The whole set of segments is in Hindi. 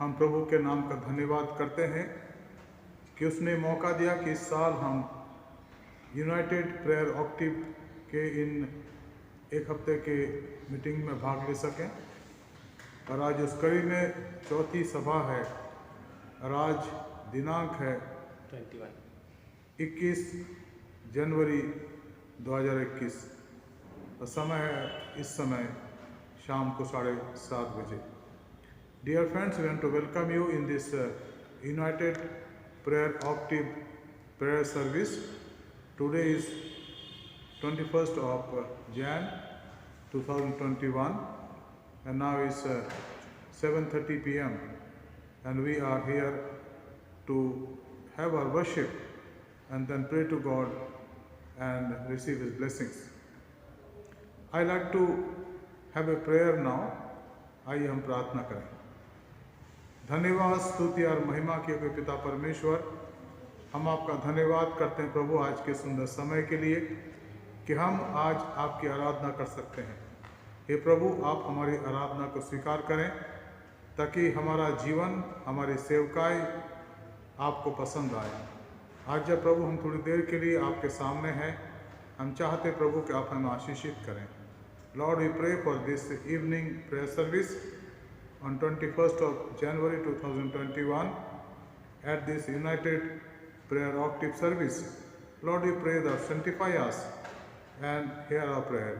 हम प्रभु के नाम का धन्यवाद करते हैं कि उसने मौका दिया कि इस साल हम यूनाइटेड प्रेयर ऑक्टिव के इन एक हफ्ते के मीटिंग में भाग ले सकें। और आज उस कड़ी में चौथी सभा है और आज दिनांक है 21 जनवरी 2021 और समय है इस समय शाम को 7:30 बजे। Dear friends, we want to welcome you in this United Prayer Octave prayer service. Today is 21st of Jan 2021 and now is 7:30 p.m. and we are here to have our worship and then pray to God and receive His blessings. I like to have a prayer now. आइए हम प्रार्थना करें। धन्यवाद स्तुति और महिमा के हुए पिता परमेश्वर, हम आपका धन्यवाद करते हैं प्रभु आज के सुंदर समय के लिए कि हम आज आपकी आराधना कर सकते हैं। हे प्रभु, आप हमारी आराधना को स्वीकार करें ताकि हमारा जीवन, हमारी सेवकाई आपको पसंद आए। आज जब प्रभु हम थोड़ी देर के लिए आपके सामने हैं, हम चाहते प्रभु कि आप हमें आशीषित करें। Lord, we pray for this evening prayer service on 21st of January 2021 at this United Prayer Octave service. Lord, we pray that sanctify us and hear our prayer.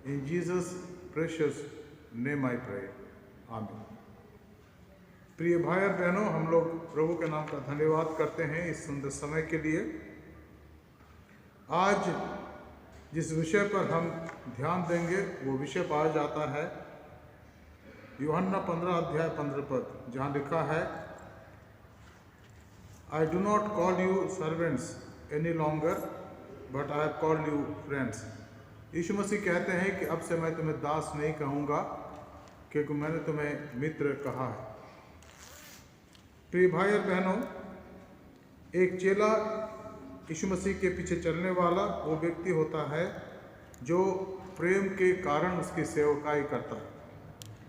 In Jesus' precious name I pray. Amen. प्रिय भाई और बहनों, हम लोग प्रभु के नाम का धन्यवाद करते हैं इस सुंदर समय के लिए। आज जिस विषय पर हम ध्यान देंगे वो विषय पाया जाता है यूहन्ना 15 अध्याय 15 पद, जहाँ लिखा है, I do not call you servants any longer but I have called you friends. Yeshu Masih कहते हैं कि अब से मैं तुम्हें दास नहीं कहूँगा क्योंकि मैंने तुम्हें मित्र कहा है। प्रिय भाई और बहनों, एक चेला यीशु मसीह के पीछे चलने वाला वो व्यक्ति होता है जो प्रेम के कारण उसकी सेवकाई करता है।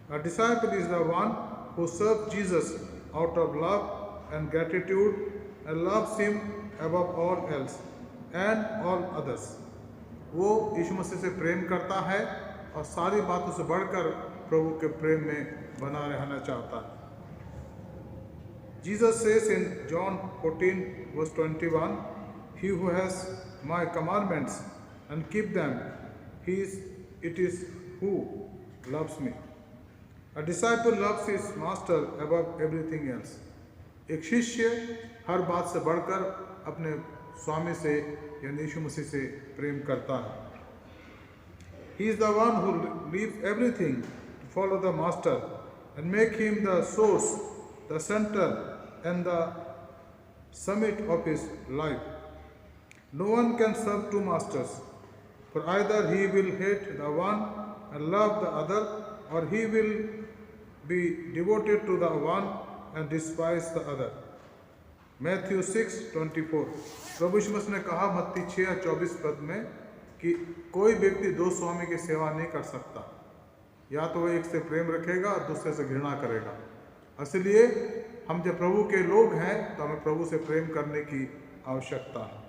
A disciple is the one who serves Jesus out of love and gratitude and loves him above all else and all others. वो यीशु मसीह से प्रेम करता है और सारी बातों से बढ़कर प्रभु के प्रेम में बना रहना चाहता है। Jesus says in John 14 verse 21, he who has my commandments and keep them, it is who loves me. A disciple loves his master above everything else. एक शिष्य हर बात से बढ़कर अपने स्वामी से यानी यीशु मसीह से प्रेम करता है। He is the one who leaves everything to follow the master and make him the source, the center and the summit of his life. No one can serve two masters, for either he will hate the one and love the other, or he will be devoted to the one and despise the other. Matthew 6:24। प्रभु यीशु मसीह ने कहा मत्ती 6:24 पद में कि कोई व्यक्ति दो स्वामी की सेवा नहीं कर सकता, या तो वह एक से प्रेम रखेगा और दूसरे से घृणा करेगा। इसलिए हम जब प्रभु के लोग हैं तो हमें प्रभु से प्रेम करने की आवश्यकता है।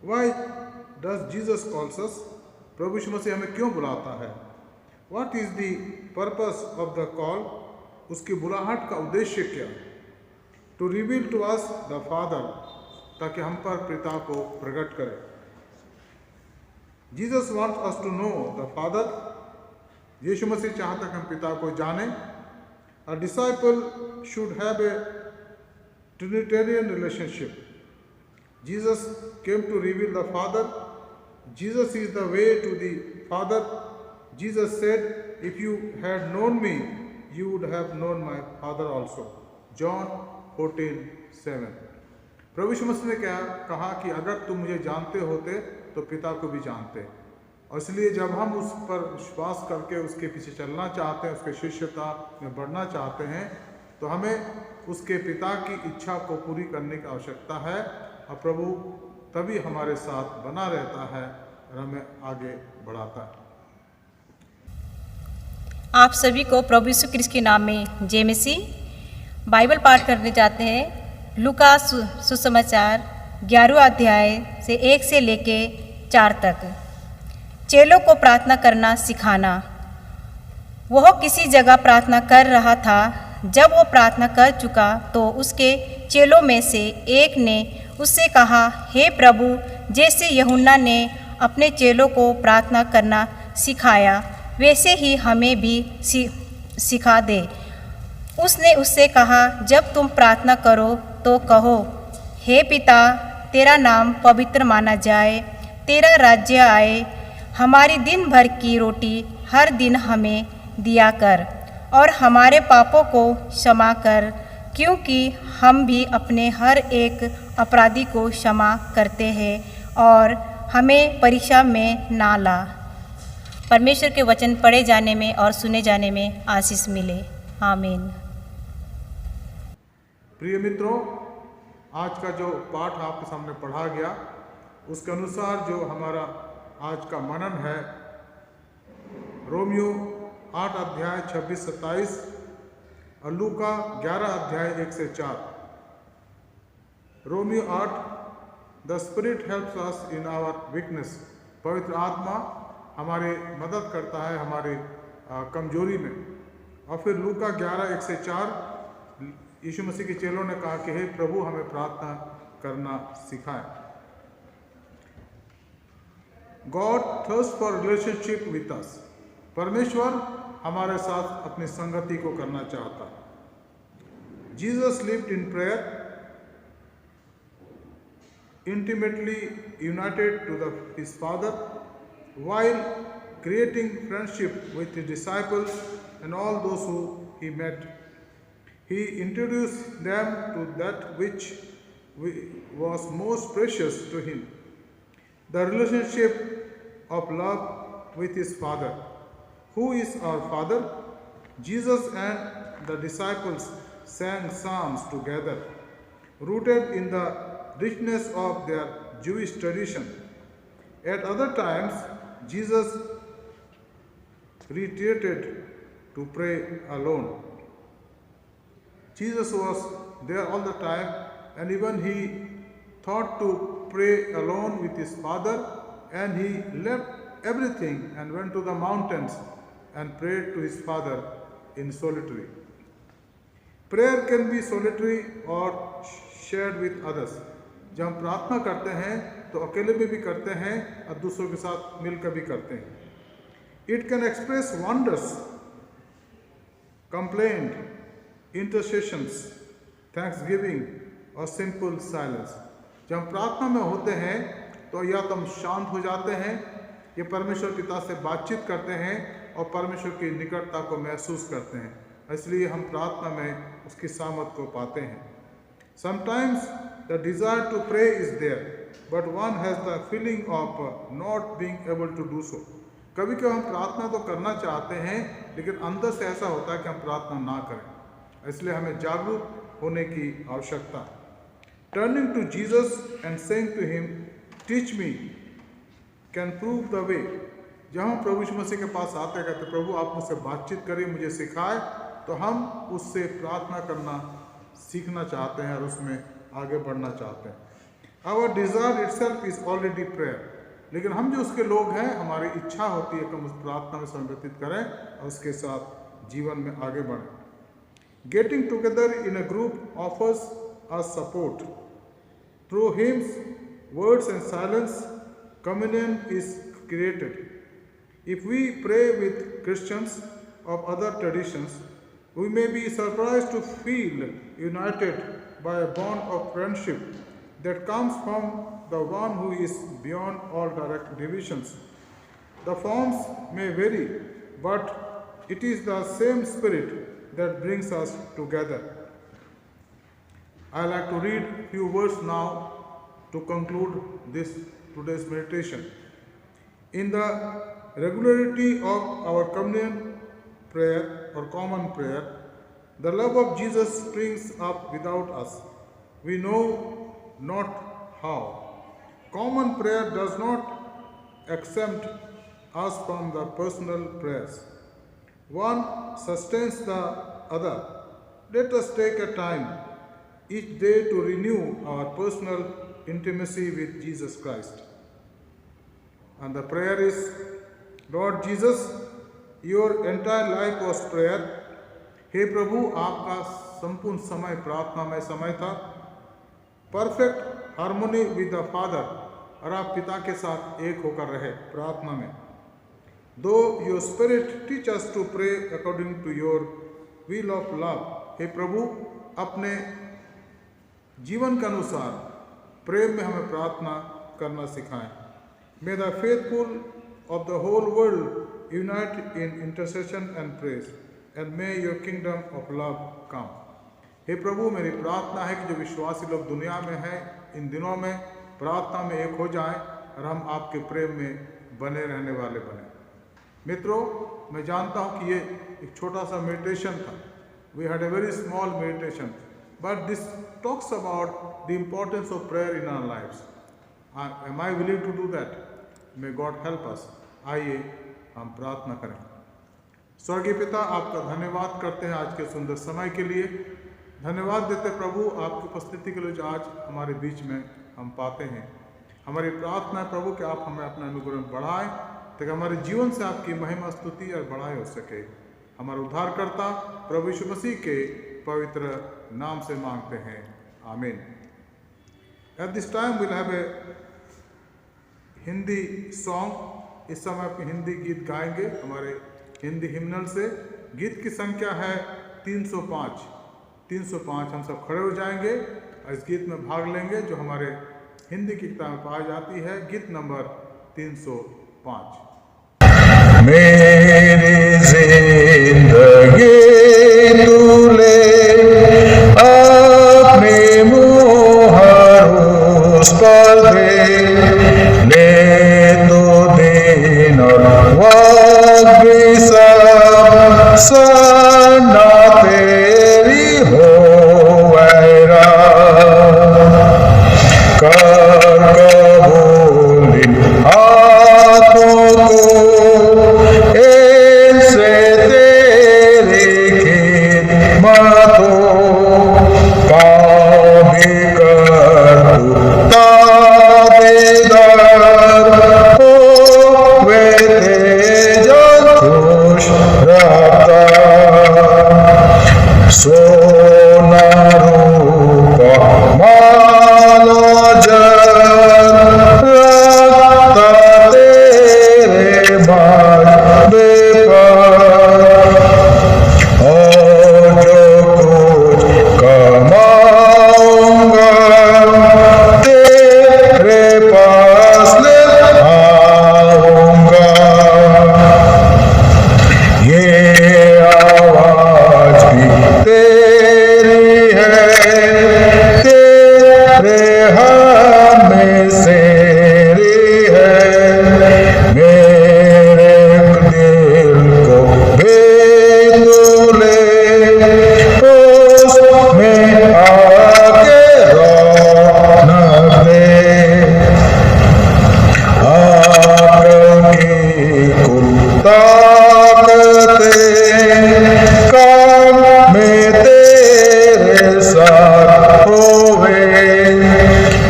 Why does Jesus calls us? प्रभु यीशु मसीह हमें क्यों बुलाता है? What is the purpose of the call? उसकी बुलाहट का उद्देश्य क्या? To reveal to us the Father, ताकि हम पर पिता को प्रकट करे। Jesus wants us to know the Father. यीशु मसीह चाहता है कि हम पिता को जानें। A disciple should have a Trinitarian relationship. Jesus came to reveal the Father. Jesus is the way to the Father. Jesus said, if you had known me, you would have known my Father also. John 14:7। प्रभु यीशु मसीह ने क्या कहा कि अगर तुम मुझे जानते होते तो पिता को भी जानते। और इसलिए जब हम उस पर विश्वास करके उसके पीछे चलना चाहते हैं, उसके शिष्यता में बढ़ना चाहते हैं, तो हमें उसके पिता की इच्छा को पूरी करने की आवश्यकता है और प्रभु तभी हमारे साथ बना रहता है और हमें आगे बढ़ाता है। आप सभी को प्रभु यीशु क्रिस्त के नाम में जय मसीह। बाइबल पाठ करने जाते हैं। लूका सुसमाचार 11वां अध्याय से 1 से लेके 4 तक। चेलों को प्रार्थना करना सिखाना। वह किसी जगह प्रार्थना कर रहा था। जब वो प्रार्थना कर चुका तो उसके चेलों में से एक ने उससे कहा, हे प्रभु, जैसे यूहन्ना ने अपने चेलों को प्रार्थना करना सिखाया वैसे ही हमें भी सिखा दे। उसने उससे कहा, जब तुम प्रार्थना करो तो कहो, हे पिता, तेरा नाम पवित्र माना जाए, तेरा राज्य आए, हमारी दिन भर की रोटी हर दिन हमें दिया कर और हमारे पापों को क्षमा कर, क्योंकि हम भी अपने हर एक अपराधी को क्षमा करते हैं, और हमें परीक्षा में ना ला। परमेश्वर के वचन पढ़े जाने में और सुने जाने में आशीष मिले। आमीन। प्रिय मित्रों, आज का जो पाठ आपके सामने पढ़ा गया उसके अनुसार जो हमारा आज का मनन है, रोमियो 8 अध्याय 26-27 और लूका 11 अध्याय 1 से 4। Romeo 8, the spirit helps us in our weakness. पवित्र आत्मा हमारे मदद करता है हमारे कमजोरी में। और फिर लूका 11 1 से 4, यीशु मसीह के चेलों ने कहा कि हे प्रभु, हमें प्रार्थना करना सिखाएं। God thirst for relationship with us. परमेश्वर हमारे साथ अपनी संगति को करना चाहता है। Jesus lived in prayer, intimately united to his Father, while creating friendship with his disciples and all those who he met. He introduced them to that which was most precious to him, the relationship of love with his Father. Who is our Father? Jesus and the disciples sang psalms together, rooted in the richness of their Jewish tradition. At other times, Jesus retreated to pray alone. Jesus was there all the time, and even he thought to pray alone with his Father, and he left everything and went to the mountains and prayed to his Father in solitary. Prayer can be solitary or shared with others. जब हम प्रार्थना करते हैं तो अकेले में भी करते हैं और दूसरों के साथ मिलकर भी करते हैं। It can express wonders, complaint, intercessions, thanksgiving और सिंपल साइलेंस। जब हम प्रार्थना में होते हैं तो या तो हम शांत हो जाते हैं या परमेश्वर पिता से बातचीत करते हैं और परमेश्वर की निकटता को महसूस करते हैं। इसलिए हम प्रार्थना में उसकी सामर्थ को पाते हैं। Sometimes the desire to pray is there, but one has the feeling of not being able to do so. कभी कभी हम प्रार्थना तो करना चाहते हैं, लेकिन अंदर से ऐसा होता है कि हम प्रार्थना ना करें। इसलिए हमें जागरूक होने की आवश्यकता। Turning to Jesus and saying to him, "Teach me," can prove the way. जब हम प्रभु यीशु मसीह के पास आते हैं, कहते प्रभु आप मुझसे बातचीत करिए, मुझे सिखाए, तो हम उससे प्रार्थना करना सीखना चाहते हैं और उसमें आगे बढ़ना चाहते हैं। Our desire itself is already prayer. लेकिन हम जो उसके लोग हैं, हमारी इच्छा होती है कि हम उस प्रार्थना में समय व्यतीत करें और उसके साथ जीवन में आगे बढ़ें। Getting together in a group offers us support through hymns, words and silence. Communion is created. If we pray with Christians of other traditions, we may be surprised to feel united by a bond of friendship that comes from the one who is beyond all direct divisions. The forms may vary, but it is the same Spirit that brings us together. I like to read a few words now to conclude today's meditation. In the regularity of our communion prayer or common prayer, the love of Jesus springs up without us. We know not how. Common prayer does not exempt us from the personal prayers. One sustains the other. Let us take a time each day to renew our personal intimacy with Jesus Christ. And the prayer is, Lord Jesus, your entire life was prayer. हे प्रभु, आपका संपूर्ण समय प्रार्थना में समय था. Perfect harmony with the father, और आप पिता के साथ एक होकर रहे प्रार्थना में. दो your spirit teach us to pray according to your will of love. हे प्रभु, अपने जीवन के अनुसार प्रेम में हमें प्रार्थना करना सिखाएं. May the faithful of the whole world unite in intercession and praise, and may your kingdom of love come. हे प्रभु, मेरी प्रार्थना है कि जो विश्वासी लोग दुनिया में हैं, इन दिनों में प्रार्थना में एक हो जाएं और हम आपके प्रेम में बने रहने वाले बने. मित्रों, मैं जानता हूं कि ये एक छोटा सा मेडिटेशन था. We had a very small meditation, but this talks about the importance of prayer in our lives. Am I willing to do that? May God help us. आइए हम प्रार्थना करें. स्वर्गीय पिता, आपका धन्यवाद करते हैं आज के सुंदर समय के लिए. धन्यवाद देते प्रभु आपकी उपस्थिति के लिए जो आज हमारे बीच में हम पाते हैं. हमारी प्रार्थना है प्रभु कि आप हमें अपना अनुग्रह बढ़ाएं ताकि हमारे जीवन से आपकी महिमा, स्तुति और बड़ाई हो सके. हमारे उद्धारकर्ता प्रभु यीशु मसीह के पवित्र नाम से मांगते हैं, आमीन. At this time will have a Hindi song. इस समय आप हिंदी गीत गाएंगे हमारे हिंदी हिम्नल से. गीत की संख्या है 305. 305 हम सब खड़े हो जाएंगे और इस गीत में भाग लेंगे जो हमारे हिंदी की किताब में पाई जाती है. गीत नंबर 305. मेरी जिंदगी तू ले अपने मुहरों पर दे. ले तो दिन और वक्त भी सब सना तेरी हो वैरा. कर कबूल इन हाथों को इनसे तेरी खिदमतों का भी कर तू ताबेदार हो वे तेज खुश रहता. सोना रूप मालो रखता तेरे बांधे पर. और जो कुछ कमाऊंगा तेरे पास ले आऊंगा. ये आवाज भी तेरी है, तेरे हमें सेरी है. मेरे दिल को बेतुले उसमें आके रौनक दे. आपकी कुत्ता काम में तेरे साथ होवे.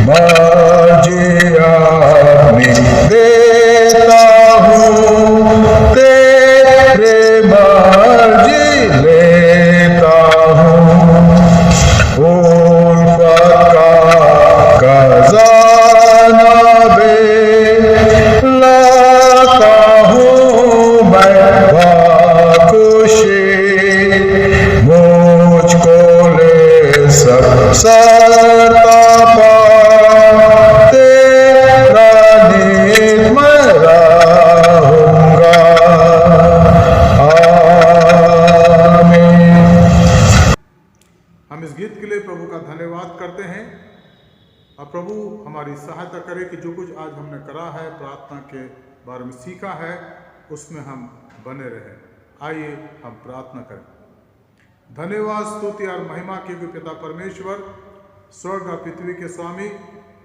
मर्जी अपनी देता हूँ, तेरे मर्जी लेता हूँ. उल्फत का खजाना बे लाता हूँ मैं खुशी. मुझको ले सब सरतापा तेरा नीत मैं रहूंगा. आमीन. हम इस गीत के लिए प्रभु का धन्यवाद करते हैं और प्रभु हमारी सहायता करे कि जो कुछ आज हमने करा है, प्रार्थना के बारे में सीखा है, उसमें हम बने रहें. आइए हम प्रार्थना करें. धन्यवाद, स्तुति और महिमा के पिता परमेश्वर, स्वर्ग और पृथ्वी के स्वामी,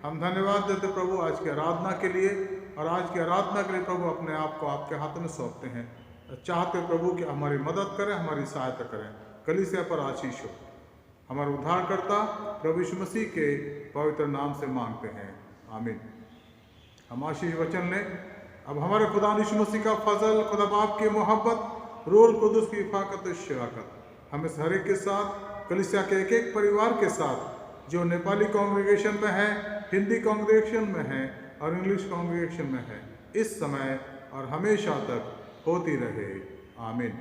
हम धन्यवाद देते प्रभु आज की आराधना के लिए. और आज की आराधना के लिए प्रभु अपने आप को आपके हाथों में सौंपते हैं. चाहते प्रभु कि हमारी मदद करें, हमारी सहायता करें. कलीसिया पर आशीष हो. हमारे उद्धारकर्ता प्रभु यीशु मसीह के पवित्र नाम से मांगते हैं, आमीन। हम आशीष वचन लें। अब हमारे खुदा यीशु मसीह का फजल, खुदा बाप की मोहब्बत, रूह कुदुस की हिफाकत और शराकत हमें हर एक के साथ, कलीसिया के एक एक परिवार के साथ जो नेपाली कांग्रेगेशन में है, हिंदी कांग्रेगेशन में है और इंग्लिश कांग्रेगेशन में है, इस समय और हमेशा तक होती रहे, आमीन।